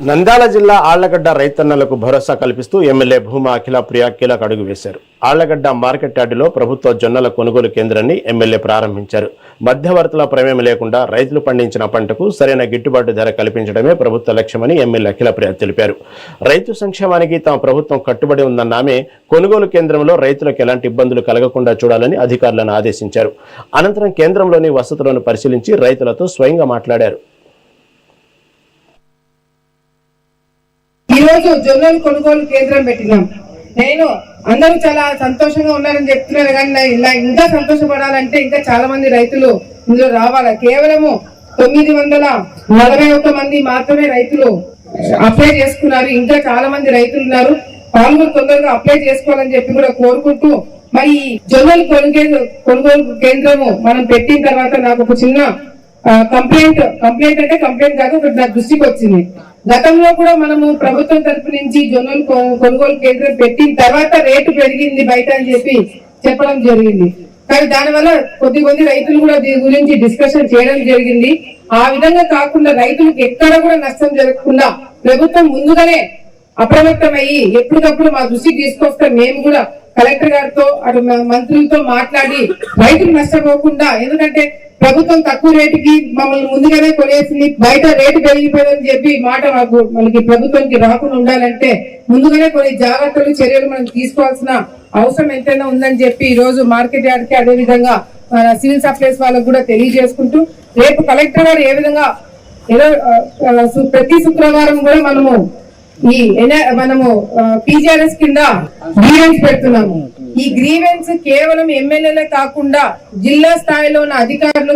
నంద్యాల జిల్లా ఆళ్లగడ్డ రైతన్నలకు భరోసా కల్పిస్తూ ఎమ్మెల్యే భూమా అఖిలప్రియ కీలక అడుగు వేశారు. ఆళ్లగడ్డ మార్కెట్ యార్డులో ప్రభుత్వ జొన్నల కొనుగోలు కేంద్రాన్ని ఎమ్మెల్యే ప్రారంభించారు. మధ్యవర్తుల ప్రమేయం లేకుండా రైతులు పండించిన పంటకు సరైన గిట్టుబాటు ధర కల్పించడమే ప్రభుత్వ లక్ష్యమని ఎమ్మెల్యే అఖిలప్రియ తెలిపారు. రైతు సంక్షేమానికి తమ ప్రభుత్వం కట్టుబడి ఉందన్న ఆమె కొనుగోలు కేంద్రంలో రైతులకు ఎలాంటి ఇబ్బందులు కలగకుండా చూడాలని అధికారులను ఆదేశించారు. అనంతరం కేంద్రంలోని వసతులను పరిశీలించి రైతులతో స్వయంగా మాట్లాడారు. ఈ రోజు జొన్నల కొనుగోలు కేంద్రం పెట్టినాం. నేను అందరూ చాలా సంతోషంగా ఉన్నారని చెప్తున్నారు, కానీ ఇంకా సంతోషపడాలంటే ఇంకా చాలా మంది రైతులు ఇందులో రావాలి. కేవలము 941 మంది మాత్రమే రైతులు అప్లై చేసుకున్నారు. ఇంకా చాలా మంది రైతులు ఉన్నారు. వాళ్ళు తొందరగా అప్లై చేసుకోవాలని చెప్పి కూడా కోరుకుంటూ, మరి జొన్నల కొనుగోలు కేంద్రము మనం పెట్టిన తర్వాత నాకు ఒక చిన్న కంప్లైంట్ కాదు, నా దృష్టికి వచ్చింది. గతంలో కూడా మనము ప్రభుత్వం తరఫు నుంచి జొన్నలు కొనుగోలు కేంద్రం పెట్టిన తర్వాత రేటు పెరిగింది బయట అని చెప్పడం జరిగింది. కానీ దానివల్ల కొద్ది రైతులు కూడా దీని గురించి డిస్కషన్ చేయడం జరిగింది. ఆ విధంగా కాకుండా రైతులకు ఎక్కడ కూడా నష్టం జరగకుండా ప్రభుత్వం ముందుగానే అప్రమత్తమయ్యి ఎప్పటికప్పుడు మా దృష్టికి తీసుకొస్తే మేము కూడా కలెక్టర్ గారితో అటు మంత్రులతో మాట్లాడి రైతులు నష్టపోకుండా, ఎందుకంటే ప్రభుత్వం తక్కువ రేటుకి మమ్మల్ని ముందుగానే కొనేసింది, బయట రేటు పెరిగిపోయిందని చెప్పి మాట మనకి ప్రభుత్వానికి రాకుండా ఉండాలంటే ముందుగానే కొన్ని జాగ్రత్తలు చర్యలు మనం తీసుకోవాల్సిన అవసరం ఎంతైనా ఉందని చెప్పి ఈ రోజు మార్కెట్ యార్డ్ కి అదే విధంగా సివిల్ సప్లైస్ వాళ్ళకు కూడా తెలియజేసుకుంటూ, రేపు కలెక్టర్ గారు ఏ విధంగా ప్రతి శుక్రవారం కూడా మనము PGRS కింద గ్రీవెన్స్ పెడుతున్నాము. ఈ గ్రీవెన్స్ కేవలం ఎమ్మెల్యేలే కాకుండా జిల్లా స్థాయిలో ఉన్న అధికారులు